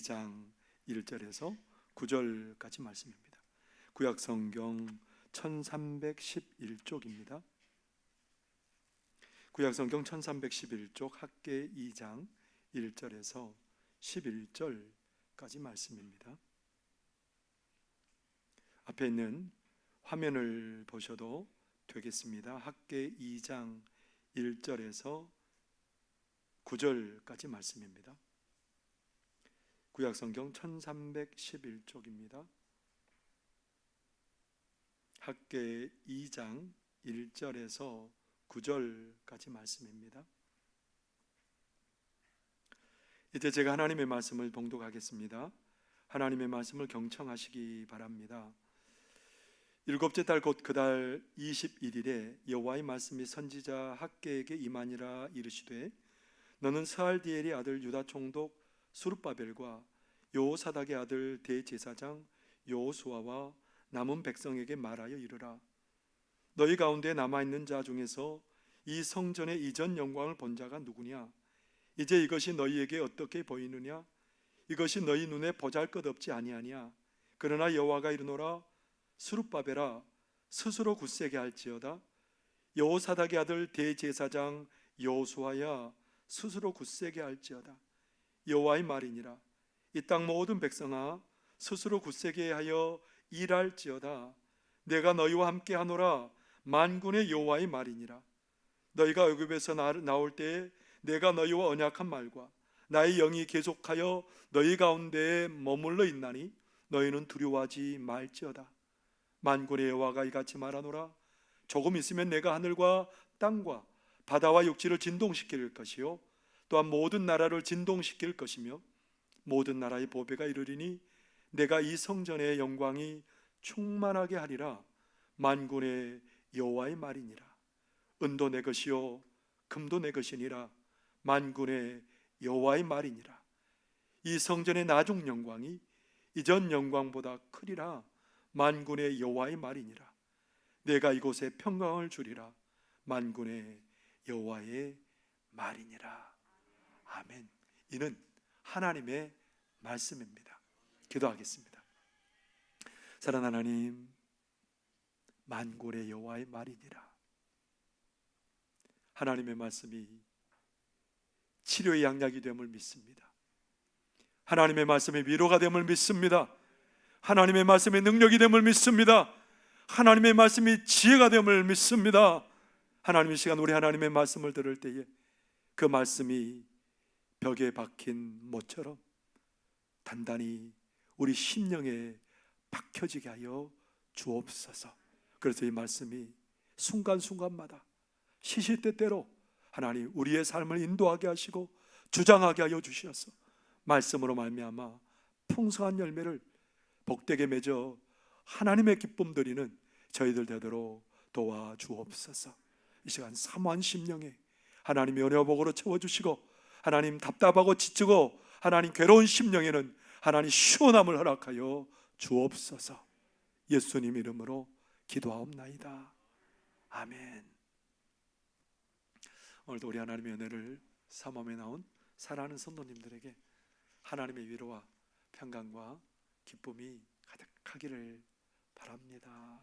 2장 1절에서 9절까지 말씀입니다. 구약성경 1311쪽입니다. 구약성경 1311쪽 학계 2장 1절에서 11절까지 말씀입니다. 앞에 있는 화면을 보셔도 되겠습니다. 학계 2장 1절에서 9절까지 말씀입니다. 구약성경 1311쪽입니다. 학계 2장 1절에서 9절까지 말씀입니다. 이제 제가 하나님의 말씀을 봉독하겠습니다. 하나님의 말씀을 경청하시기 바랍니다. 일곱째 달 곧 그 달 21일에 여호와의 말씀이 선지자 학계에게 임하니라. 이르시되 너는 스알디엘의 아들 유다 총독 스룹바벨과 여호사닥의 아들 대제사장 여호수아와 남은 백성에게 말하여 이르라. 너희 가운데 남아있는 자 중에서 이 성전의 이전 영광을 본 자가 누구냐? 이제 이것이 너희에게 어떻게 보이느냐? 이것이 너희 눈에 보잘것없지 아니하냐? 그러나 여호와가 이르노라. 스룹바벨아, 스스로 굳세게 할지어다. 여호사닥의 아들 대제사장 여호수아야, 스스로 굳세게 할지어다. 여호와의 말이니라. 이 땅 모든 백성아, 스스로 굳세게 하여 일할지어다. 내가 너희와 함께 하노라. 만군의 여호와의 말이니라. 너희가 애굽에서 나올 때에 내가 너희와 언약한 말과 나의 영이 계속하여 너희 가운데에 머물러 있나니 너희는 두려워하지 말지어다. 만군의 여호와가 이같이 말하노라. 조금 있으면 내가 하늘과 땅과 바다와 육지를 진동시킬 것이요 또한 모든 나라를 진동시킬 것이며 모든 나라의 보배가 이르리니 내가 이 성전의 영광이 충만하게 하리라. 만군의 여호와의 말이니라. 은도 내 것이요 금도 내 것이니라. 만군의 여호와의 말이니라. 이 성전의 나중 영광이 이전 영광보다 크리라. 만군의 여호와의 말이니라. 내가 이곳에 평강을 주리라. 만군의 여호와의 말이니라. 아멘. 이는 하나님의 말씀입니다. 기도하겠습니다. 사랑하는 하나님, 만군의 여호와의 말이니라. 하나님의 말씀이 치료의 양약이 됨을 믿습니다. 하나님의 말씀이 위로가 됨을 믿습니다. 하나님의 말씀이 능력이 됨을 믿습니다. 하나님의 말씀이 지혜가 됨을 믿습니다. 하나님의 시간 우리 하나님의 말씀을 들을 때에 그 말씀이 벽에 박힌 못처럼 단단히 우리 심령에 박혀지게 하여 주옵소서. 그래서 이 말씀이 순간순간마다 시시때때로 하나님 우리의 삶을 인도하게 하시고 주장하게 하여 주시옵소서. 말씀으로 말미암아 풍성한 열매를 복되게 맺어 하나님의 기쁨 드리는 저희들 되도록 도와주옵소서. 이 시간 사모한 심령에 하나님의 은혜와 복으로 채워주시고 하나님 답답하고 지치고 하나님 괴로운 심령에는 하나님 시원함을 허락하여 주옵소서. 예수님 이름으로 기도하옵나이다. 아멘. 오늘도 우리 하나님의 은혜를 사모함에 나온 사랑하는 성도님들에게 하나님의 위로와 평강과 기쁨이 가득하기를 바랍니다.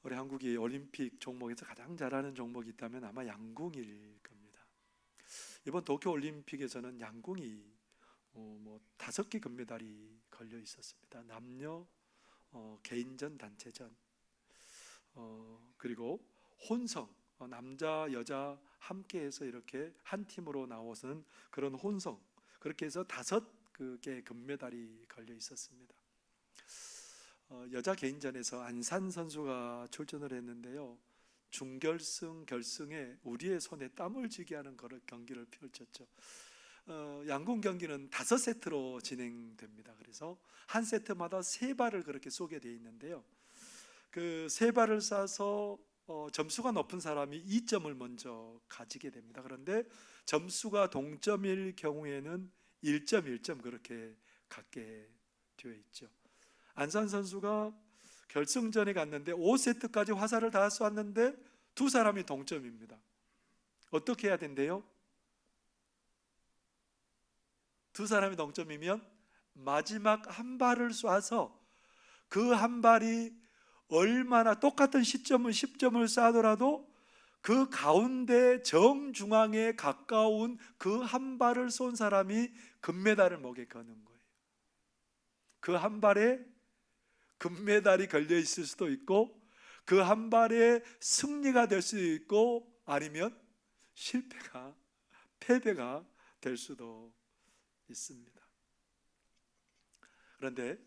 우리 한국이 올림픽 종목에서 가장 잘하는 종목이 있다면 아마 양궁일 겁니다. 이번 도쿄 올림픽에서는 양궁이 5개 금메달이 걸려 있었습니다. 남녀 개인전, 단체전, 그리고 혼성, 남자 여자 함께해서 이렇게 한 팀으로 나와서는 그런 혼성, 그렇게 해서 5개 금메달이 걸려 있었습니다. 여자 개인전에서 안산 선수가 출전을 했는데요, 준결승, 결승에 우리의 손에 땀을 쥐게 하는 그런 경기를 펼쳤죠. 양궁 경기는 5세트로 진행됩니다. 그래서 한 세트마다 3발을 그렇게 쏘게 되어 있는데요, 그 3발을 쏴서 점수가 높은 사람이 2점을 먼저 가지게 됩니다. 그런데 점수가 동점일 경우에는 1점 1점 그렇게 갖게 되어 있죠. 안산 선수가 결승전에 갔는데 5세트까지 화살을 다 쏘았는데 2사람이 동점입니다. 어떻게 해야 된대요? 두 사람이 동점이면 마지막 한 발을 쏴서 그 한 발이 얼마나 똑같은 시점을 10점을 쏴더라도 그 가운데 정중앙에 가까운 그 한 발을 쏜 사람이 금메달을 목에 거는 거예요. 그 한 발에 금메달이 걸려 있을 수도 있고 그 한 발에 승리가 될 수도 있고 아니면 실패가 패배가 될 수도 있습니다. 그런데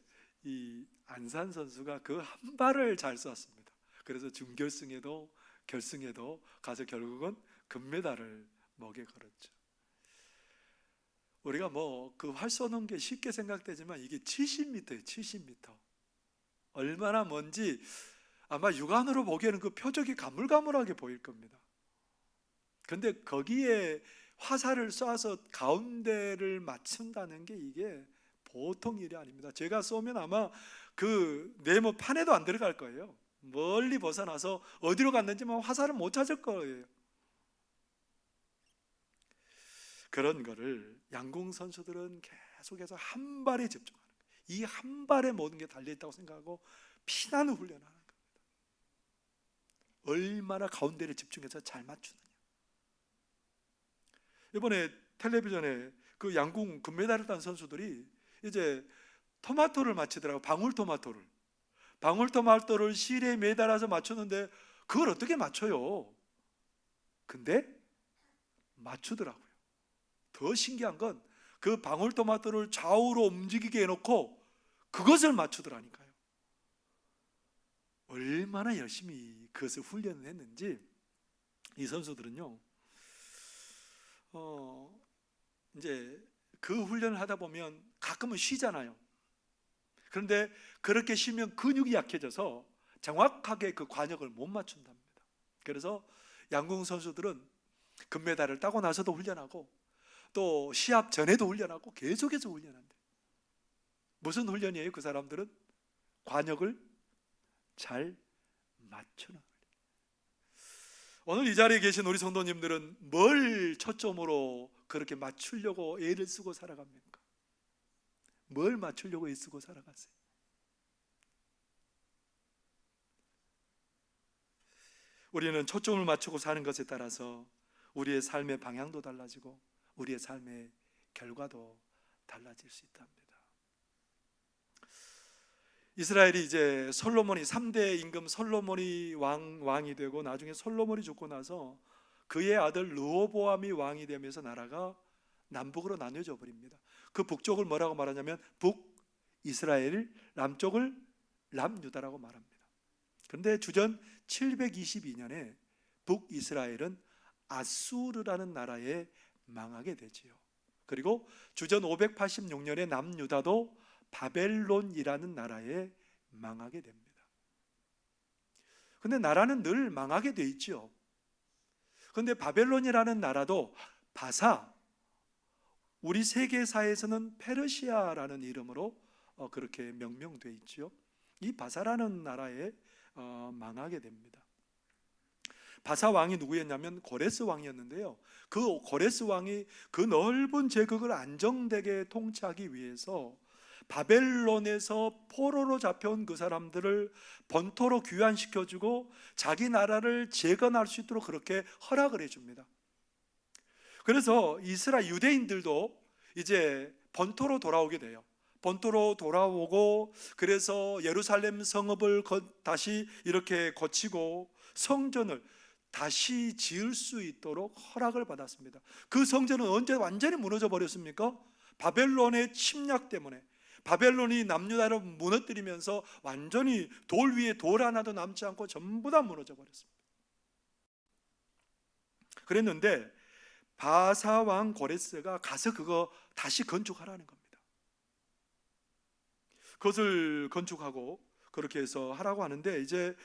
이 안산 선수가 그 한 발을 잘 쐈습니다. 그래서 준결승에도 결승에도 가서 결국은 금메달을 목에 걸었죠. 우리가 뭐 그 활 쏘는 게 쉽게 생각되지만 이게 70m예요. 70m. 얼마나 먼지 아마 육안으로 보기에는 그 표적이 가물가물하게 보일 겁니다. 근데 거기에 화살을 쏴서 가운데를 맞춘다는 게 이게 보통 일이 아닙니다. 제가 쏘면 아마 그 네모 판에도 안 들어갈 거예요. 멀리 벗어나서 어디로 갔는지만 화살은 못 찾을 거예요. 그런 거를 양궁 선수들은 계속해서 한 발에 집중하는 거예요. 이 한 발에 모든 게 달려있다고 생각하고 피나는 훈련을 하는 겁니다. 얼마나 가운데를 집중해서 잘 맞추느냐. 이번에 텔레비전에 그 양궁 금메달을 딴 선수들이 이제 토마토를 맞히더라고요. 방울토마토를 실에 매달아서 맞추는데 그걸 어떻게 맞춰요? 근데 맞추더라고요. 더 신기한 건 그 방울토마토를 좌우로 움직이게 해놓고 그것을 맞추더라니까요. 얼마나 열심히 그것을 훈련을 했는지. 이 선수들은요 이제 그 훈련을 하다 보면 가끔은 쉬잖아요. 그런데 그렇게 쉬면 근육이 약해져서 정확하게 그 관역을 못 맞춘답니다. 그래서 양궁 선수들은 금메달을 따고 나서도 훈련하고 또 시합 전에도 훈련하고 계속해서 훈련한대. 무슨 훈련이에요? 그 사람들은 관역을 잘 맞추는 훈련. 오늘 이 자리에 계신 우리 성도님들은 뭘 초점으로 그렇게 맞추려고 애를 쓰고 살아갑니까? 뭘 맞추려고 애쓰고 살아가세요? 우리는 초점을 맞추고 사는 것에 따라서 우리의 삶의 방향도 달라지고 우리의 삶의 결과도 달라질 수 있답니다. 이스라엘이 이제 솔로몬이 3대 임금 솔로몬이 왕이 되고 나중에 솔로몬이 죽고 나서 그의 아들 르호보암이 왕이 되면서 나라가 남북으로 나뉘어져 버립니다. 그 북쪽을 뭐라고 말하냐면 북이스라엘, 남쪽을 남유다라고 말합니다. 그런데 주전 722년에 북이스라엘은 아수르라는 나라에 망하게 되지요. 그리고 주전 586년에 남유다도 바벨론이라는 나라에 망하게 됩니다. 근데 나라는 늘 망하게 돼 있죠. 그런데 바벨론이라는 나라도 바사, 우리 세계사에서는 페르시아라는 이름으로 그렇게 명명돼 있죠. 이 바사라는 나라에 망하게 됩니다. 바사 왕이 누구였냐면 고레스 왕이었는데요. 그 고레스 왕이 그 넓은 제국을 안정되게 통치하기 위해서 바벨론에서 포로로 잡혀온 그 사람들을 본토로 귀환시켜주고 자기 나라를 재건할 수 있도록 그렇게 허락을 해줍니다. 그래서 이스라엘 유대인들도 이제 본토로 돌아오게 돼요. 본토로 돌아오고 그래서 예루살렘 성읍을 다시 이렇게 고치고 성전을 다시 지을 수 있도록 허락을 받았습니다. 그 성전은 언제 완전히 무너져 버렸습니까? 바벨론의 침략 때문에. 바벨론이 남유다를 무너뜨리면서 완전히 돌 위에 돌 하나도 남지 않고 전부 다 무너져 버렸습니다. 그랬는데 바사 왕 고레스가 가서 그거 다시 건축하라는 겁니다. 그것을 건축하고 그렇게 해서 하라고 하는데 이제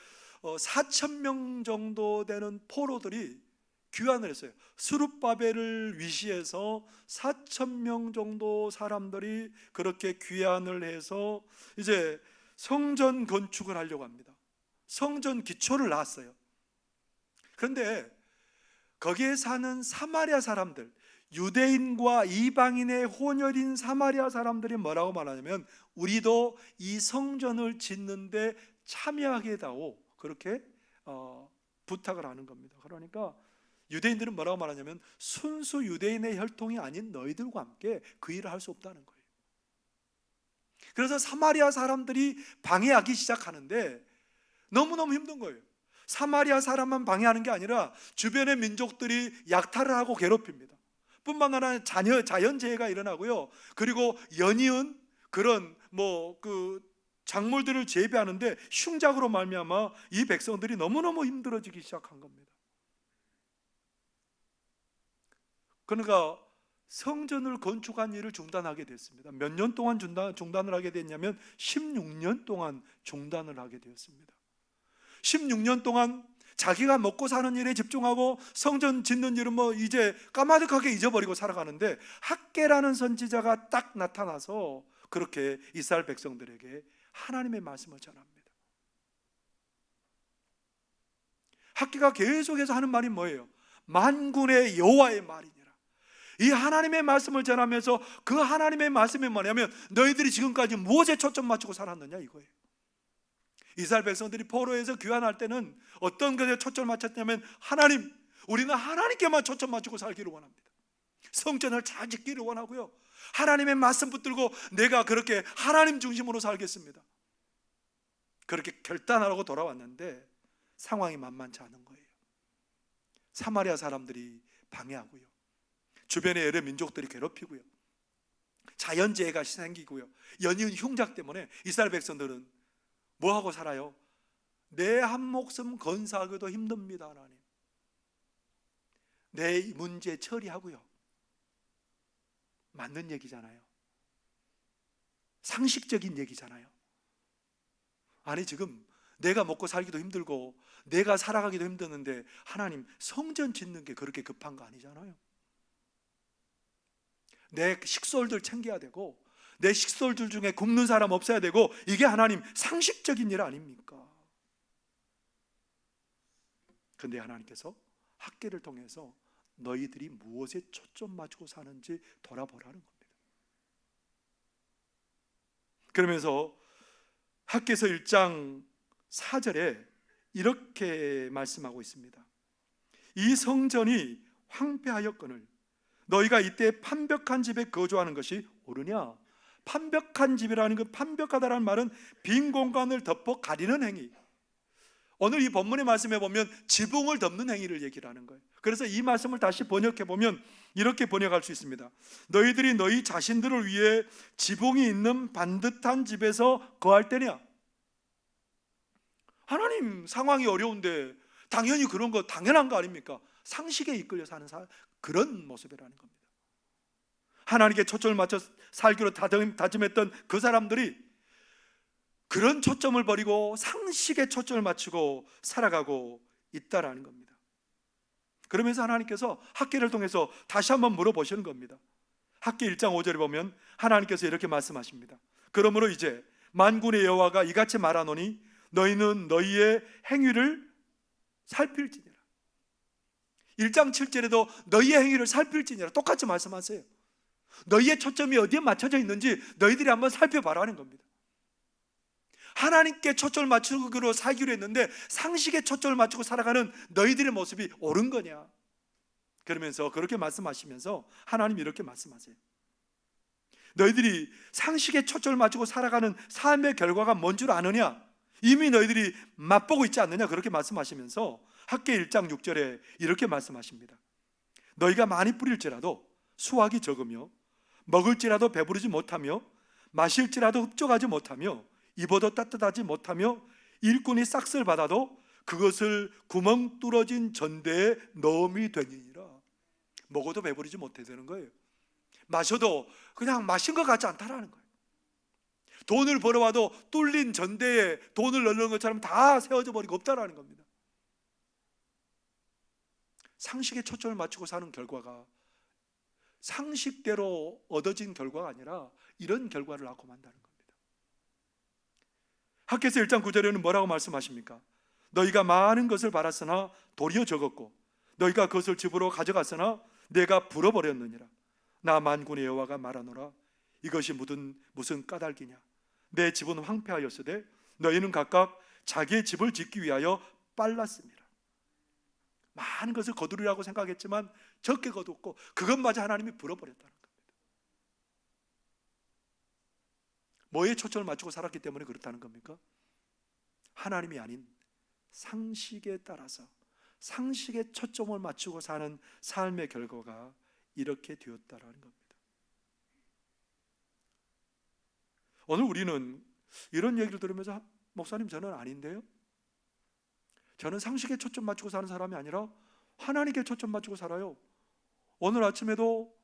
4,000명 정도 되는 포로들이 귀환을 했어요. 스룹바벨을 위시해서 4,000명 정도 사람들이 그렇게 귀환을 해서 이제 성전 건축을 하려고 합니다. 성전 기초를 놨어요. 그런데 거기에 사는 사마리아 사람들, 유대인과 이방인의 혼혈인 사마리아 사람들이 뭐라고 말하냐면 우리도 이 성전을 짓는데 참여하게 해다오, 그렇게 부탁을 하는 겁니다. 그러니까 유대인들은 뭐라고 말하냐면 순수 유대인의 혈통이 아닌 너희들과 함께 그 일을 할 수 없다는 거예요. 그래서 사마리아 사람들이 방해하기 시작하는데 너무너무 힘든 거예요. 사마리아 사람만 방해하는 게 아니라 주변의 민족들이 약탈을 하고 괴롭힙니다. 뿐만 아니라 자연재해가 일어나고요, 그리고 연이은 그런 작물들을 재배하는데 흉작으로 말미암아 이 백성들이 너무너무 힘들어지기 시작한 겁니다. 그러니까 성전을 건축한 일을 중단하게 됐습니다. 몇 년 동안 중단을 하게 됐냐면 16년 동안 중단을 하게 되었습니다. 16년 동안 자기가 먹고 사는 일에 집중하고 성전 짓는 일은 이제 까마득하게 잊어버리고 살아가는데 학개라는 선지자가 딱 나타나서 그렇게 이스라엘 백성들에게 하나님의 말씀을 전합니다. 학개가 계속해서 하는 말이 뭐예요? 만군의 여호와의 말이니라. 이 하나님의 말씀을 전하면서 그 하나님의 말씀이 뭐냐면 너희들이 지금까지 무엇에 초점 맞추고 살았느냐 이거예요. 이스라엘 백성들이 포로에서 귀환할 때는 어떤 것에 초점을 맞췄냐면 하나님, 우리는 하나님께만 초점 맞추고 살기를 원합니다. 성전을 잘 짓기를 원하고요, 하나님의 말씀 붙들고 내가 그렇게 하나님 중심으로 살겠습니다, 그렇게 결단하라고 돌아왔는데 상황이 만만치 않은 거예요. 사마리아 사람들이 방해하고요, 주변의 여러 민족들이 괴롭히고요, 자연재해가 생기고요, 연이은 흉작 때문에 이스라엘 백성들은 뭐하고 살아요? 내 한 목숨 건사하기도 힘듭니다. 하나님, 내 문제 처리하고요. 맞는 얘기잖아요. 상식적인 얘기잖아요. 아니 지금 내가 먹고 살기도 힘들고 내가 살아가기도 힘드는데 하나님, 성전 짓는 게 그렇게 급한 거 아니잖아요. 내 식솔들 챙겨야 되고 내 식솔들 중에 굶는 사람 없어야 되고, 이게 하나님 상식적인 일 아닙니까? 그런데 하나님께서 학개를 통해서 너희들이 무엇에 초점 맞추고 사는지 돌아보라는 겁니다. 그러면서 학개서 1장 4절에 이렇게 말씀하고 있습니다. 이 성전이 황폐하였거늘 너희가 이때 판벽한 집에 거주하는 것이 옳으냐? 판벽한 집이라는 그 판벽하다라는 말은 빈 공간을 덮어 가리는 행위, 오늘 이 본문의 말씀에 보면 지붕을 덮는 행위를 얘기를 하는 거예요. 그래서 이 말씀을 다시 번역해 보면 이렇게 번역할 수 있습니다. 너희들이 너희 자신들을 위해 지붕이 있는 반듯한 집에서 거할 때냐? 하나님, 상황이 어려운데 당연히 그런 거 당연한 거 아닙니까? 상식에 이끌려 사는 그런 모습이라는 겁니다. 하나님께 초점을 맞춰 살기로 다짐했던 그 사람들이 그런 초점을 버리고 상식에 초점을 맞추고 살아가고 있다라는 겁니다. 그러면서 하나님께서 학개를 통해서 다시 한번 물어보시는 겁니다. 학개 1장 5절에 보면 하나님께서 이렇게 말씀하십니다. 그러므로 이제 만군의 여호와가 이같이 말하노니 너희는 너희의 행위를 살필지니라. 1장 7절에도 너희의 행위를 살필지니라 똑같이 말씀하세요. 너희의 초점이 어디에 맞춰져 있는지 너희들이 한번 살펴봐라는 겁니다. 하나님께 초점을 맞추기로 살기로 했는데 상식에 초점을 맞추고 살아가는 너희들의 모습이 옳은 거냐? 그러면서 그렇게 말씀하시면서 하나님이 이렇게 말씀하세요. 너희들이 상식에 초점을 맞추고 살아가는 삶의 결과가 뭔 줄 아느냐? 이미 너희들이 맛보고 있지 않느냐? 그렇게 말씀하시면서 학개 1장 6절에 이렇게 말씀하십니다. 너희가 많이 뿌릴지라도 수확이 적으며 먹을지라도 배부르지 못하며 마실지라도 흡족하지 못하며 입어도 따뜻하지 못하며 일꾼이 싹쓸 받아도 그것을 구멍 뚫어진 전대에 넣음이 되니라. 먹어도 배부르지 못해 되는 거예요. 마셔도 그냥 마신 것 같지 않다라는 거예요. 돈을 벌어와도 뚫린 전대에 돈을 넣는 것처럼 다 세워져 버리고 없다라는 겁니다. 상식에 초점을 맞추고 사는 결과가 상식대로 얻어진 결과가 아니라 이런 결과를 낳고 만다는 겁니다. 학개서 1장 9절에는 뭐라고 말씀하십니까? 너희가 많은 것을 바랐으나 도리어 적었고 너희가 그것을 집으로 가져갔으나 내가 불어버렸느니라. 나 만군의 여호와가 말하노라. 이것이 무슨 까닭이냐. 내 집은 황폐하였으되 너희는 각각 자기의 집을 짓기 위하여 빨랐습니다. 많은 것을 거두리라고 생각했지만 적게 거두었고 그것마저 하나님이 불어버렸다는 겁니다. 뭐에 초점을 맞추고 살았기 때문에 그렇다는 겁니까? 하나님이 아닌 상식에 따라서 상식에 초점을 맞추고 사는 삶의 결과가 이렇게 되었다라는 겁니다. 오늘 우리는 이런 얘기를 들으면서 목사님 저는 아닌데요? 저는 상식에 초점 맞추고 사는 사람이 아니라 하나님께 초점 맞추고 살아요. 오늘 아침에도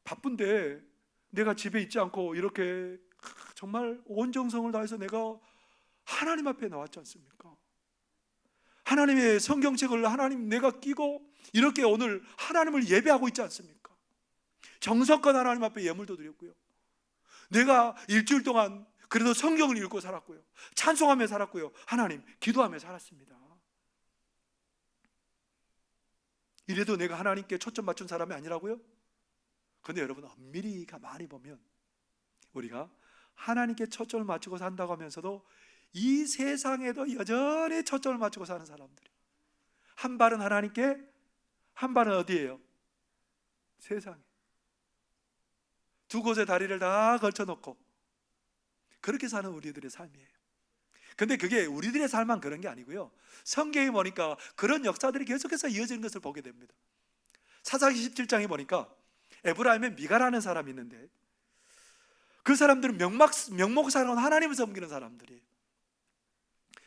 바쁜데 내가 집에 있지 않고 이렇게 정말 온 정성을 다해서 내가 하나님 앞에 나왔지 않습니까? 하나님의 성경책을 하나님 내가 끼고 이렇게 오늘 하나님을 예배하고 있지 않습니까? 정성껏 하나님 앞에 예물도 드렸고요. 내가 일주일 동안 그래도 성경을 읽고 살았고요. 찬송하며 살았고요. 하나님 기도하며 살았습니다. 이래도 내가 하나님께 초점 맞춘 사람이 아니라고요? 그런데 여러분 엄밀히 가만히 보면 우리가 하나님께 초점을 맞추고 산다고 하면서도 이 세상에도 여전히 초점을 맞추고 사는 사람들이 한 발은 하나님께 한 발은 어디예요? 세상에. 두 곳에 다리를 다 걸쳐놓고 그렇게 사는 우리들의 삶이에요. 근데 그게 우리들의 삶만 그런 게 아니고요, 성경에 보니까 그런 역사들이 계속해서 이어지는 것을 보게 됩니다. 사사기 17장에 보니까 에브라임에 미가라는 사람이 있는데 그 사람들은 명목상으로 하나님을 섬기는 사람들이에요.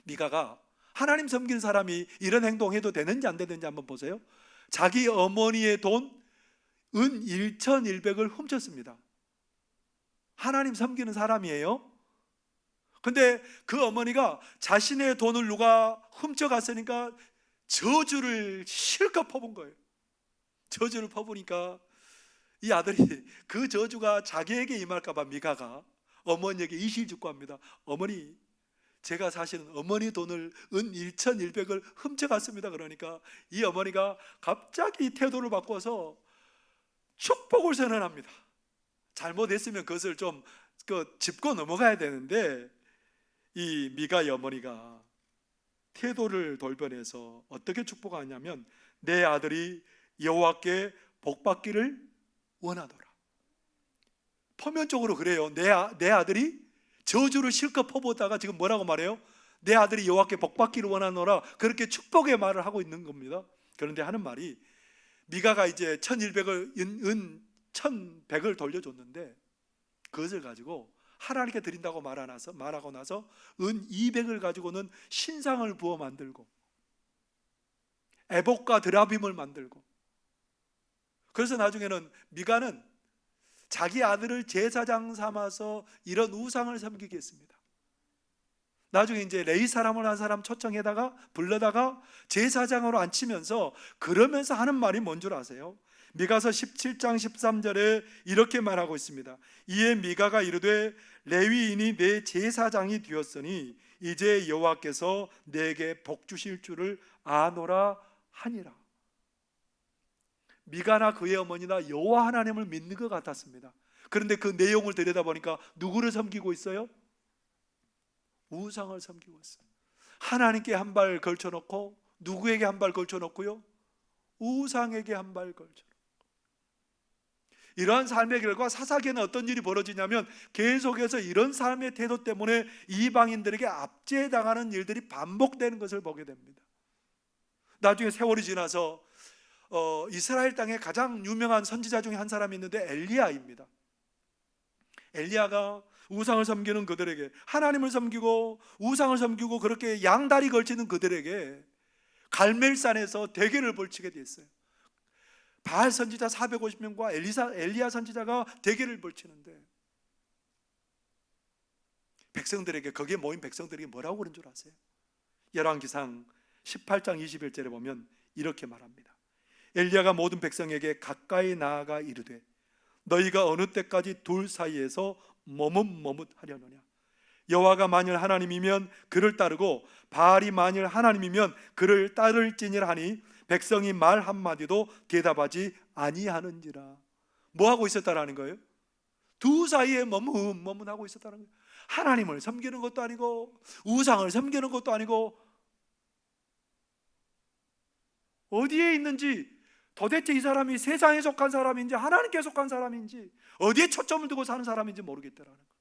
미가가 하나님 섬기는 사람이 이런 행동해도 되는지 안 되는지 한번 보세요. 자기 어머니의 돈 은 1,100을 훔쳤습니다. 하나님 섬기는 사람이에요. 근데 그 어머니가 자신의 돈을 누가 훔쳐갔으니까 저주를 실컷 퍼본 거예요. 저주를 퍼부니까 이 아들이 그 저주가 자기에게 임할까 봐 미가가 어머니에게 이실직고합니다. 어머니, 제가 사실은 어머니 돈을 은 1,100을 훔쳐갔습니다. 그러니까 이 어머니가 갑자기 태도를 바꿔서 축복을 선언합니다. 잘못했으면 그것을 좀 짚고 넘어가야 되는데 이 미가의 어머니가 태도를 돌변해서 어떻게 축복하냐면 내 아들이 여호와께 복받기를 원하노라. 표면적으로 그래요. 내 아들이 저주를 실컷 퍼붓다가 지금 뭐라고 말해요? 내 아들이 여호와께 복받기를 원하노라. 그렇게 축복의 말을 하고 있는 겁니다. 그런데 하는 말이 미가가 이제 1,100을 돌려줬는데 그것을 가지고 하나님께 드린다고 말하고 나서 은 200을 가지고는 신상을 부어 만들고 에봇과 드라빔을 만들고, 그래서 나중에는 미가는 자기 아들을 제사장 삼아서 이런 우상을 섬기게 했습니다. 나중에 이제 레위 사람을 한 사람 초청해다가 불러다가 제사장으로 앉히면서 그러면서 하는 말이 뭔 줄 아세요? 미가서 17장 13절에 이렇게 말하고 있습니다. 이에 미가가 이르되 레위인이 내 제사장이 되었으니 이제 여호와께서 내게 복 주실 줄을 아노라 하니라. 미가나 그의 어머니나 여호와 하나님을 믿는 것 같았습니다. 그런데 그 내용을 들여다보니까 누구를 섬기고 있어요? 우상을 섬기고 있어요. 하나님께 한 발 걸쳐놓고 누구에게 한 발 걸쳐놓고요? 우상에게 한 발 걸쳐놓고. 이러한 삶의 결과 사사기에는 어떤 일이 벌어지냐면 계속해서 이런 삶의 태도 때문에 이방인들에게 압제당하는 일들이 반복되는 것을 보게 됩니다. 나중에 세월이 지나서 이스라엘 땅에 가장 유명한 선지자 중에 한 사람이 있는데 엘리야입니다. 엘리야가 우상을 섬기는 그들에게, 하나님을 섬기고 우상을 섬기고 그렇게 양다리 걸치는 그들에게 갈멜산에서 대결을 벌치게 됐어요. 바알 선지자 450명과 엘리야 선지자가 대결을 벌치는데 백성들에게, 거기에 모인 백성들에게 뭐라고 그런 줄 아세요? 열왕기상 18장 21절에 보면 이렇게 말합니다. 엘리야가 모든 백성에게 가까이 나아가 이르되 너희가 어느 때까지 둘 사이에서 머뭇머뭇하려느냐. 여호와가 만일 하나님이면 그를 따르고 바알이 만일 하나님이면 그를 따를지니라 하니 백성이 말 한마디도 대답하지 아니하는지라. 뭐 하고 있었다라는 거예요? 두 사이에 머문하고 있었다는 거예요. 하나님을 섬기는 것도 아니고 우상을 섬기는 것도 아니고 어디에 있는지, 도대체 이 사람이 세상에 속한 사람인지 하나님께 속한 사람인지 어디에 초점을 두고 사는 사람인지 모르겠다라는 겁니다.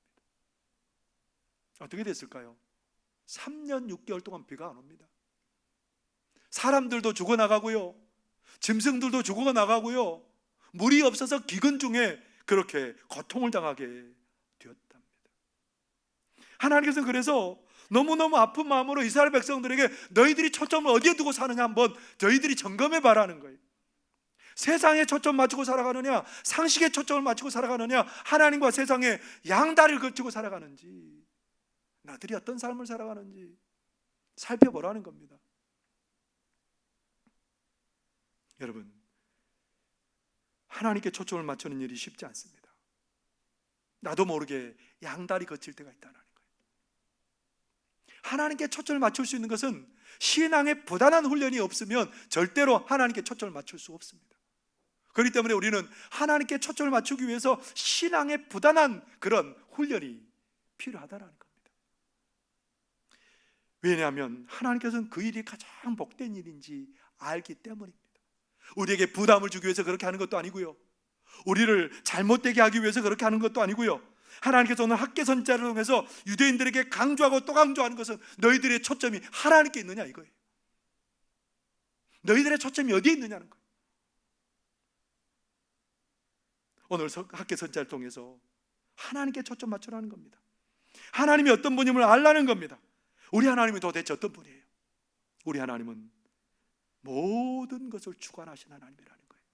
어떻게 됐을까요? 3년 6개월 동안 비가 안 옵니다. 사람들도 죽어나가고요, 짐승들도 죽어나가고요, 물이 없어서 기근 중에 그렇게 고통을 당하게 되었답니다. 하나님께서는 그래서 너무너무 아픈 마음으로 이스라엘 백성들에게 너희들이 초점을 어디에 두고 사느냐 한번 저희들이 점검해 봐라는 거예요. 세상에 초점 맞추고 살아가느냐, 상식에 초점을 맞추고 살아가느냐, 하나님과 세상에 양다리를 거치고 살아가는지, 나들이 어떤 삶을 살아가는지 살펴보라는 겁니다. 여러분, 하나님께 초점을 맞추는 일이 쉽지 않습니다. 나도 모르게 양다리 거칠 때가 있다는 거예요. 하나님께 초점을 맞출 수 있는 것은 신앙의 부단한 훈련이 없으면 절대로 하나님께 초점을 맞출 수 없습니다. 그렇기 때문에 우리는 하나님께 초점을 맞추기 위해서 신앙의 부단한 그런 훈련이 필요하다는 겁니다. 왜냐하면 하나님께서는 그 일이 가장 복된 일인지 알기 때문입니다. 우리에게 부담을 주기 위해서 그렇게 하는 것도 아니고요, 우리를 잘못되게 하기 위해서 그렇게 하는 것도 아니고요, 하나님께서 오늘 학계 선지자를 통해서 유대인들에게 강조하고 또 강조하는 것은 너희들의 초점이 하나님께 있느냐 이거예요. 너희들의 초점이 어디에 있느냐는 거예요. 오늘 학계 선지자를 통해서 하나님께 초점 맞추라는 겁니다. 하나님이 어떤 분임을 알라는 겁니다. 우리 하나님이 도대체 어떤 분이에요? 우리 하나님은 모든 것을 주관하신 하나님이라는 거예요.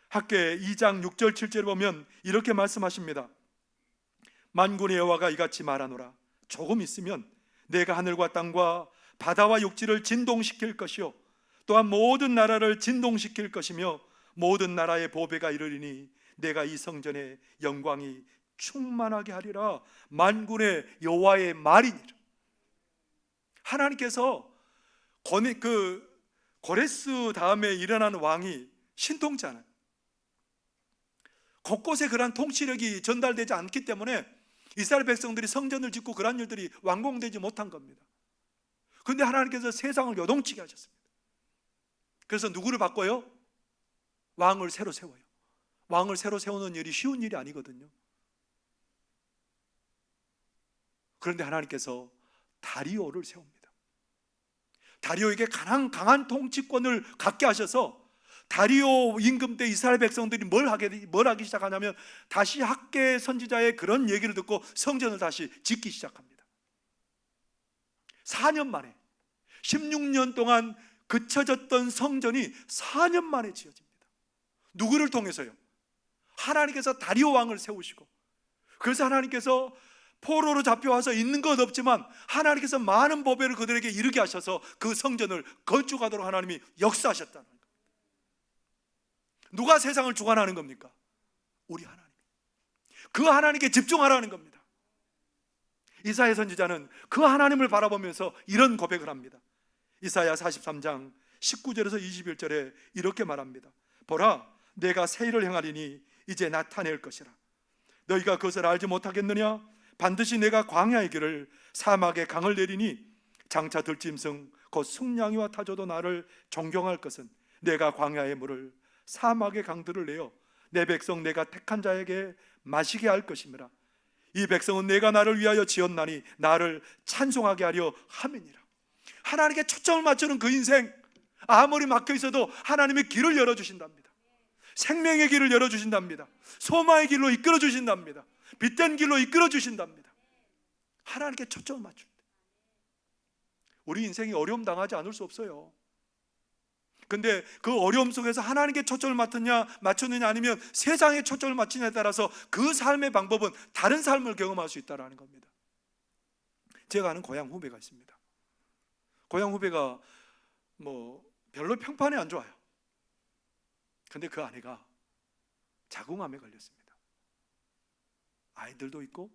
학계 2장 6절 7절을 보면 이렇게 말씀하십니다. 만군의 여호와가 이같이 말하노라. 조금 있으면 내가 하늘과 땅과 바다와 육지를 진동시킬 것이요 또한 모든 나라를 진동시킬 것이며 모든 나라의 보배가 이르리니 내가 이 성전의 영광이 충만하게 하리라. 만군의 여호와의 말이니라. 하나님께서 고레스 다음에 일어난 왕이 신통치 않아요. 곳곳에 그러한 통치력이 전달되지 않기 때문에 이스라엘 백성들이 성전을 짓고 그러한 일들이 완공되지 못한 겁니다. 그런데 하나님께서 세상을 요동치게 하셨습니다. 그래서 누구를 바꿔요? 왕을 새로 세워요. 왕을 새로 세우는 일이 쉬운 일이 아니거든요. 그런데 하나님께서 다리오를 세웁니다. 다리오에게 강한 통치권을 갖게 하셔서 다리오 임금 때 이스라엘 백성들이 뭘 하기 시작하냐면 다시 학계 선지자의 그런 얘기를 듣고 성전을 다시 짓기 시작합니다. 4년 만에 16년 동안 그쳐졌던 성전이 4년 만에 지어집니다. 누구를 통해서요? 하나님께서 다리오 왕을 세우시고, 그래서 하나님께서 포로로 잡혀와서 있는 것 없지만 하나님께서 많은 보배를 그들에게 이르게 하셔서 그 성전을 건축하도록 하나님이 역사하셨다는 겁니다. 누가 세상을 주관하는 겁니까? 우리 하나님. 그 하나님께 집중하라는 겁니다. 이사야 선지자는 그 하나님을 바라보면서 이런 고백을 합니다. 이사야 43장 19절에서 21절에 이렇게 말합니다. 보라, 내가 새 일을 행하리니 이제 나타낼 것이라. 너희가 그것을 알지 못하겠느냐? 반드시 내가 광야의 길을 사막에 강을 내리니 장차 들짐승 곧 승냥이와 타조도 나를 존경할 것은 내가 광야의 물을 사막의 강들을 내어 내 백성 내가 택한 자에게 마시게 할 것이니라. 이 백성은 내가 나를 위하여 지었나니 나를 찬송하게 하려 함이니라. 하나님께 초점을 맞추는 그 인생, 아무리 막혀 있어도 하나님의 길을 열어주신답니다. 생명의 길을 열어주신답니다. 소망의 길로 이끌어 주신답니다. 빛된 길로 이끌어 주신답니다. 하나님께 초점을 맞춥니다. 우리 인생이 어려움 당하지 않을 수 없어요. 근데 그 어려움 속에서 하나님께 초점을 맞추느냐 아니면 세상에 초점을 맞추느냐에 따라서 그 삶의 방법은 다른 삶을 경험할 수 있다는 겁니다. 제가 아는 고향 후배가 있습니다. 고향 후배가 별로 평판이 안 좋아요. 근데 그 아내가 자궁암에 걸렸습니다. 아이들도 있고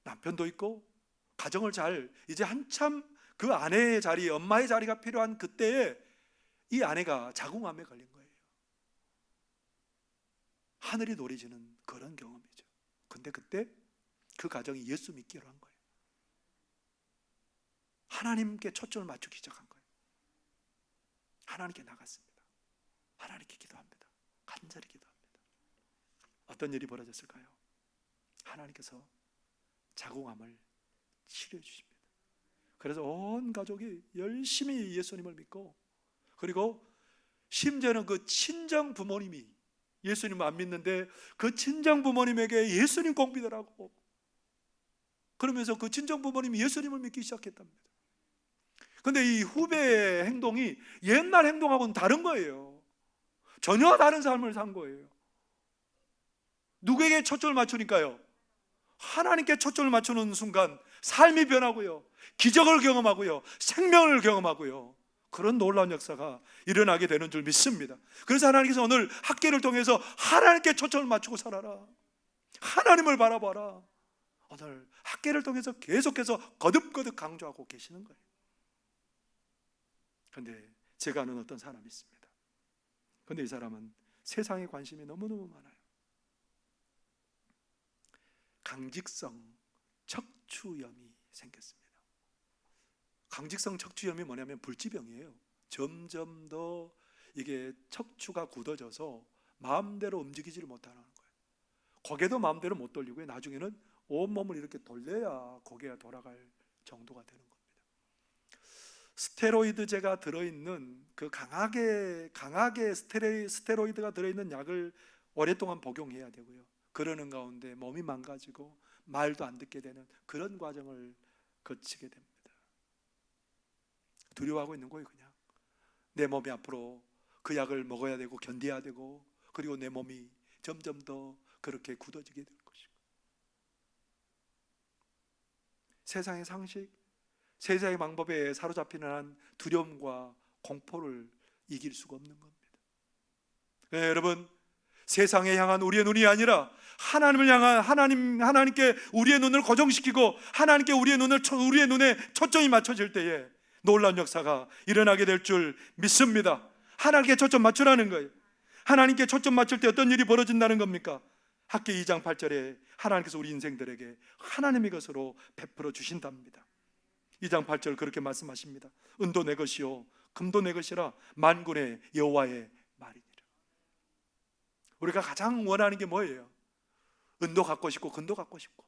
남편도 있고 가정을 잘 이제 한참 그 아내의 자리, 엄마의 자리가 필요한 그때에 이 아내가 자궁암에 걸린 거예요. 하늘이 노래지는 그런 경험이죠. 근데 그때 그 가정이 예수 믿기로 한 거예요. 하나님께 초점을 맞추기 시작한 거예요. 하나님께 나갔습니다. 하나님께 기도합니다. 간절히 기도합니다. 어떤 일이 벌어졌을까요? 하나님께서 자궁암을 치료해 주십니다. 그래서 온 가족이 열심히 예수님을 믿고, 그리고 심지어는 그 친정 부모님이 예수님을 안 믿는데 그 친정 부모님에게 예수님 꼭 믿으라고, 그러면서 그 친정 부모님이 예수님을 믿기 시작했답니다. 근데 이 후배의 행동이 옛날 행동하고는 다른 거예요. 전혀 다른 삶을 산 거예요. 누구에게 초점을 맞추니까요? 하나님께 초점을 맞추는 순간 삶이 변하고요, 기적을 경험하고요, 생명을 경험하고요, 그런 놀라운 역사가 일어나게 되는 줄 믿습니다. 그래서 하나님께서 오늘 학계를 통해서 하나님께 초점을 맞추고 살아라, 하나님을 바라봐라, 오늘 학계를 통해서 계속해서 거듭거듭 강조하고 계시는 거예요. 그런데 제가 아는 어떤 사람이 있습니다. 그런데 이 사람은 세상에 관심이 너무너무 많아요. 강직성 척추염이 생겼습니다. 강직성 척추염이 뭐냐면 불치병이에요. 점점 더 이게 척추가 굳어져서 마음대로 움직이지를 못하는 거예요. 고개도 마음대로 못 돌리고요, 나중에는 온몸을 이렇게 돌려야 고개가 돌아갈 정도가 되는 겁니다. 스테로이드제가 들어있는 그 강하게 스테로이드가 들어있는 약을 오랫동안 복용해야 되고요, 그러는 가운데 몸이 망가지고 말도 안 듣게 되는 그런 과정을 거치게 됩니다. 두려워하고 있는 거예요. 그냥 내 몸이 앞으로 그 약을 먹어야 되고 견뎌야 되고, 그리고 내 몸이 점점 더 그렇게 굳어지게 될 것이고, 세상의 상식, 세상의 방법에 사로잡히는 한 두려움과 공포를 이길 수가 없는 겁니다. 네, 여러분, 세상에 향한 우리의 눈이 아니라 하나님을 향한 하나님께 우리의 눈을 고정시키고 하나님께 우리의 눈에 초점이 맞춰질 때에 놀라운 역사가 일어나게 될 줄 믿습니다. 하나님께 초점 맞추라는 거예요. 하나님께 초점 맞출 때 어떤 일이 벌어진다는 겁니까? 학기 2장 8절에 하나님께서 우리 인생들에게 하나님의 것으로 베풀어 주신답니다. 2장 8절 그렇게 말씀하십니다. 은도 내 것이요 금도 내 것이라 만군의 여호와의 말이니라. 우리가 가장 원하는 게 뭐예요? 은도 갖고 싶고 금도 갖고 싶고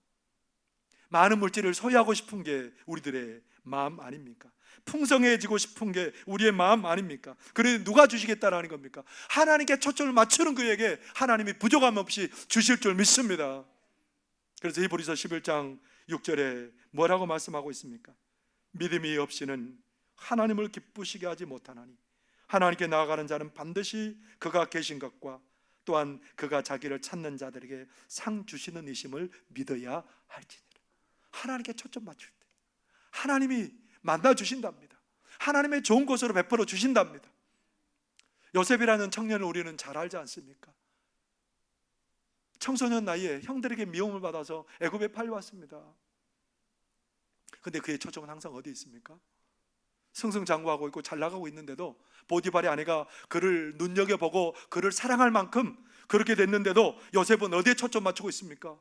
많은 물질을 소유하고 싶은 게 우리들의 마음 아닙니까? 풍성해지고 싶은 게 우리의 마음 아닙니까? 그런데 누가 주시겠다라는 겁니까? 하나님께 초점을 맞추는 그에게 하나님이 부족함 없이 주실 줄 믿습니다. 그래서 히브리서 11장 6절에 뭐라고 말씀하고 있습니까? 믿음이 없이는 하나님을 기쁘시게 하지 못하나니 하나님께 나아가는 자는 반드시 그가 계신 것과 또한 그가 자기를 찾는 자들에게 상 주시는 이심을 믿어야 할지니라. 하나님께 초점 맞출 때 하나님이 만나 주신답니다. 하나님의 좋은 곳으로 베풀어 주신답니다. 요셉이라는 청년을 우리는 잘 알지 않습니까? 청소년 나이에 형들에게 미움을 받아서 애굽에 팔려왔습니다. 근데 그의 초점은 항상 어디 있습니까? 승승장구하고 있고 잘 나가고 있는데도 보디발의 아내가 그를 눈여겨보고 그를 사랑할 만큼 그렇게 됐는데도 요셉은 어디에 초점 맞추고 있습니까?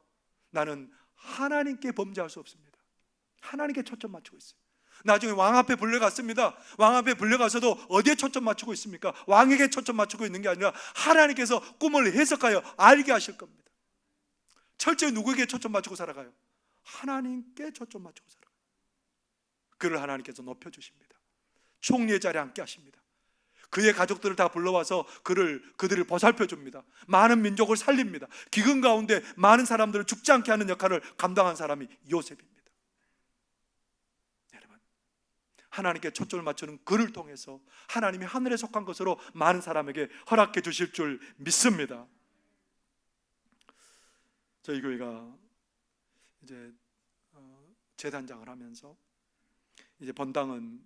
나는 하나님께 범죄할 수 없습니다. 하나님께 초점 맞추고 있어요. 나중에 왕 앞에 불려갔습니다. 왕 앞에 불려가서도 어디에 초점 맞추고 있습니까? 왕에게 초점 맞추고 있는 게 아니라 하나님께서 꿈을 해석하여 알게 하실 겁니다. 철저히 누구에게 초점 맞추고 살아가요? 하나님께 초점 맞추고 살아가요. 그를 하나님께서 높여주십니다. 총리의 자리에 앉게 하십니다. 그의 가족들을 다 불러와서 그들을 보살펴 줍니다. 많은 민족을 살립니다. 기근 가운데 많은 사람들을 죽지 않게 하는 역할을 감당한 사람이 요셉입니다. 여러분, 하나님께 초점을 맞추는 그를 통해서 하나님이 하늘에 속한 것으로 많은 사람에게 허락해 주실 줄 믿습니다. 저희 교회가 이제 재단장을 하면서 이제 본당은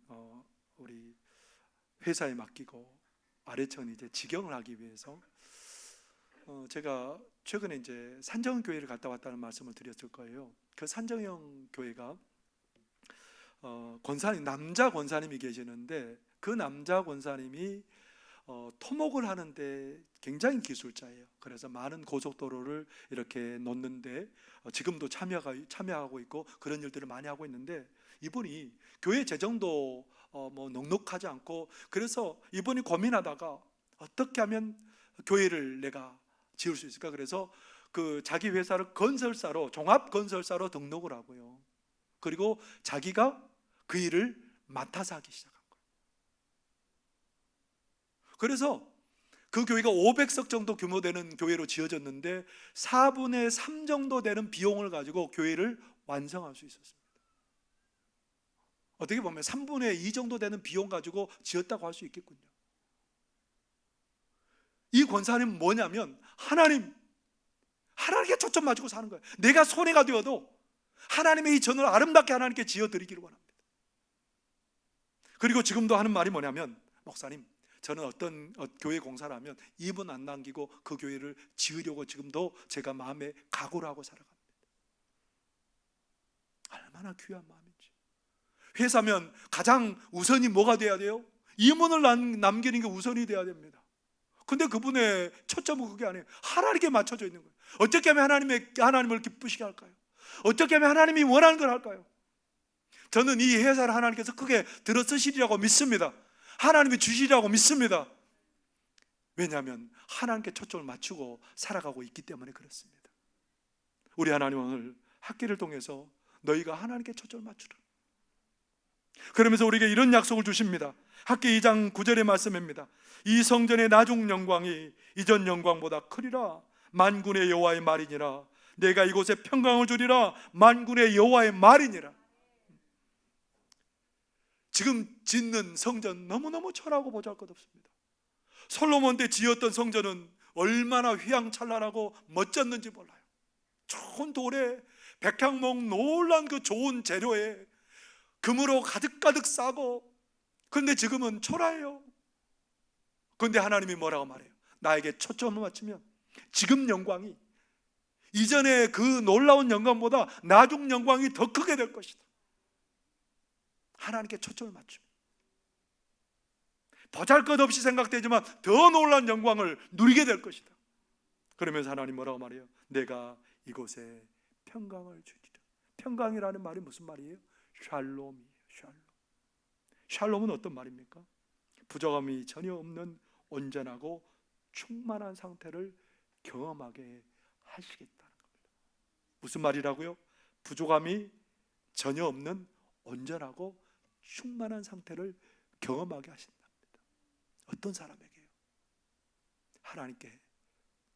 우리 회사에 맡기고 아래층은 이제 직영을 하기 위해서 제가 최근에 이제 산정형 교회를 갔다 왔다는 말씀을 드렸을 거예요. 그 산정형 교회가 권사님, 남자 권사님이 계시는데 그 남자 권사님이 토목을 하는데 굉장히 기술자예요. 그래서 많은 고속도로를 이렇게 놓는데 지금도 참여하고 있고 그런 일들을 많이 하고 있는데, 이분이 교회 재정도 뭐 넉넉하지 않고, 그래서 이분이 고민하다가 어떻게 하면 교회를 내가 지을 수 있을까? 그래서 그 자기 회사를 건설사로, 종합 건설사로 등록을 하고요. 그리고 자기가 그 일을 맡아서 하기 시작한 거예요. 그래서 그 교회가 500석 정도 규모 되는 교회로 지어졌는데 4분의 3 정도 되는 비용을 가지고 교회를 완성할 수 있었습니다. 어떻게 보면 3분의 2 정도 되는 비용 가지고 지었다고 할 수 있겠군요. 이 권사님은 뭐냐면 하나님께 초점 맞추고 사는 거예요. 내가 손해가 되어도 하나님의 이 전을 아름답게 하나님께 지어드리기를 원합니다. 그리고 지금도 하는 말이 뭐냐면, 목사님, 저는 어떤 교회 공사를 하면 입은 안 남기고 그 교회를 지으려고 지금도 제가 마음에 각오를 하고 살아갑니다. 얼마나 귀한 마음인지. 회사면 가장 우선이 뭐가 돼야 돼요? 임원을 남기는 게 우선이 돼야 됩니다. 근데 그분의 초점은 그게 아니에요. 하나님께 맞춰져 있는 거예요. 어떻게 하면 하나님을 기쁘시게 할까요? 어떻게 하면 하나님이 원하는 걸 할까요? 저는 이 회사를 하나님께서 크게 들어쓰시리라고 믿습니다. 하나님이 주시리라고 믿습니다. 왜냐하면 하나님께 초점을 맞추고 살아가고 있기 때문에 그렇습니다. 우리 하나님 오늘 학기를 통해서 너희가 하나님께 초점을 맞추라. 그러면서 우리에게 이런 약속을 주십니다. 학기 2장 9절의 말씀입니다. 이 성전의 나중 영광이 이전 영광보다 크리라. 만군의 여호와의 말이니라. 내가 이곳에 평강을 주리라. 만군의 여호와의 말이니라. 지금 짓는 성전 너무너무 천하고 보잘것없습니다. 솔로몬 때 지었던 성전은 얼마나 휘황찬란하고 멋졌는지 몰라요. 좋은 돌에 백향목 놀란 그 좋은 재료에 금으로 가득가득 싸고, 그런데 지금은 초라해요. 그런데 하나님이 뭐라고 말해요? 나에게 초점을 맞추면 지금 영광이 이전에 그 놀라운 영광보다 나중 영광이 더 크게 될 것이다. 하나님께 초점을 맞추면 보잘것없이 생각되지만 더 놀라운 영광을 누리게 될 것이다. 그러면서 하나님 뭐라고 말해요? 내가 이곳에 평강을 주리라. 평강이라는 말이 무슨 말이에요? 샬롬이에요. 샬롬은 어떤 말입니까? 부족함이 전혀 없는 온전하고 충만한 상태를 경험하게 하시겠다는 겁니다. 무슨 말이라고요? 부족함이 전혀 없는 온전하고 충만한 상태를 경험하게 하신답니다. 어떤 사람에게요? 하나님께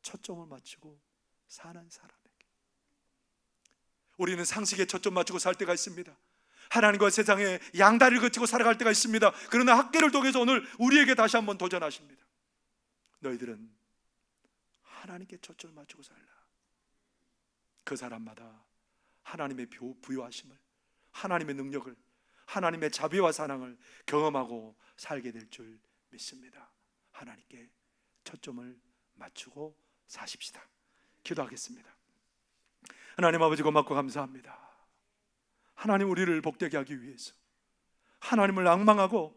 초점을 맞추고 사는 사람에게. 우리는 상식에 초점 맞추고 살 때가 있습니다. 하나님과 세상에 양다리를 거치고 살아갈 때가 있습니다. 그러나 학계를 통해서 오늘 우리에게 다시 한번 도전하십니다. 너희들은 하나님께 초점을 맞추고 살라. 그 사람마다 하나님의 부요하심을, 하나님의 능력을, 하나님의 자비와 사랑을 경험하고 살게 될 줄 믿습니다. 하나님께 초점을 맞추고 사십시다. 기도하겠습니다. 하나님 아버지, 고맙고 감사합니다. 하나님, 우리를 복되게 하기 위해서 하나님을 앙망하고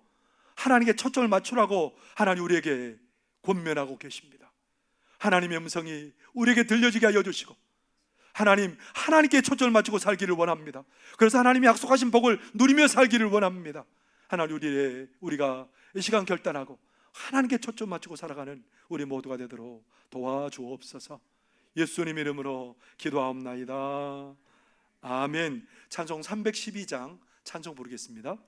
하나님께 초점을 맞추라고 하나님 우리에게 권면하고 계십니다. 하나님의 음성이 우리에게 들려지게 하여 주시고, 하나님께 초점을 맞추고 살기를 원합니다. 그래서 하나님이 약속하신 복을 누리며 살기를 원합니다. 하나님, 우리가 이 시간 결단하고 하나님께 초점 맞추고 살아가는 우리 모두가 되도록 도와주옵소서. 예수님 이름으로 기도하옵나이다. 아멘. 찬송 312장 찬송 부르겠습니다.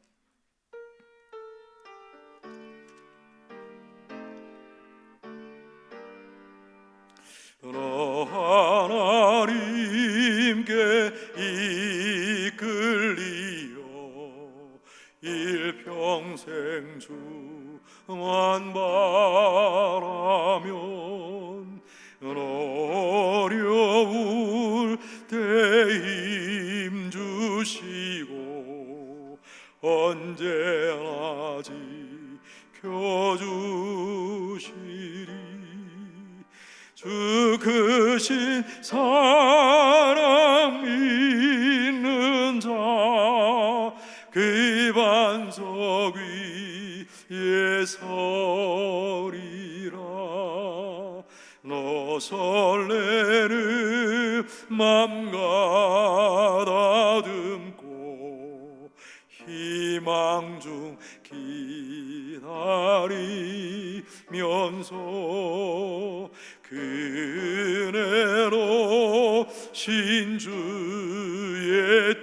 하나님께 이끌리어 일평생 주만 바라면 어려울 때 힘 주시고 언제나 지켜주시리. 주 크신 사랑 믿는 자 그 설레는 맘 가다듬고 희망 중 기다리면서 그네로 신주의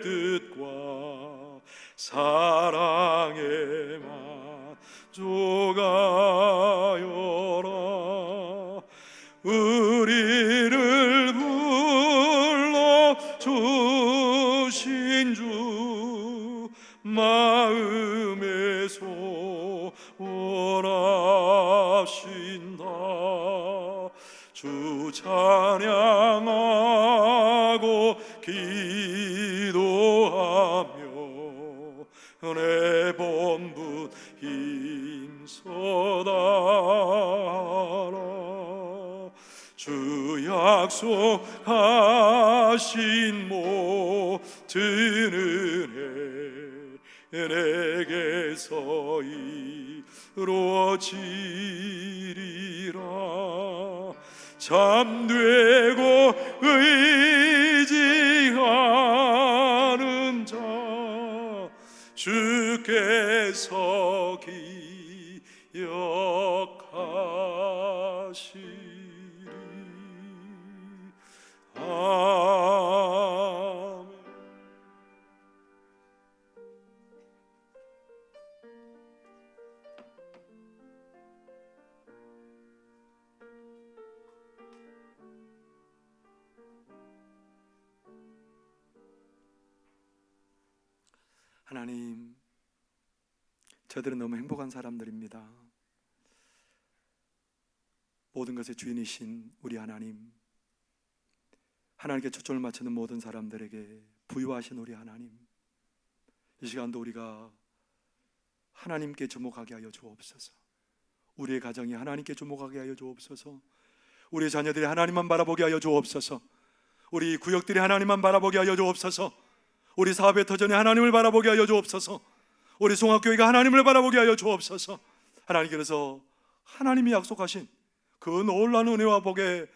뜻과 사랑의 만족하여라. 우리를 불러 주신 주 마음에 소원하신다. 주 찬양하고 기도하며 내 본분 힘써다라. 주 약속하신 모든 은혜 내게서 이루어지리라. 잠되고 의지하는 자 주께서 기억하시리. 아멘. 하나님, 저들은 너무 행복한 사람들입니다. 모든 것의 주인이신 우리 하나님, 하나님께 초점을 맞추는 모든 사람들에게 부유하신 우리 하나님, 이 시간도 우리가 하나님께 주목하게 하여 주옵소서. 우리의 가정이 하나님께 주목하게 하여 주옵소서. 우리 자녀들이 하나님만 바라보게 하여 주옵소서. 우리 구역들이 하나님만 바라보게 하여 주옵소서. 우리 사업의 터전이 하나님을 바라보게 하여 주옵소서. 우리 송악교회가 하나님을 바라보게 하여 주옵소서. 하나님께서 하나님이 약속하신 그 놀라운 은혜와 복에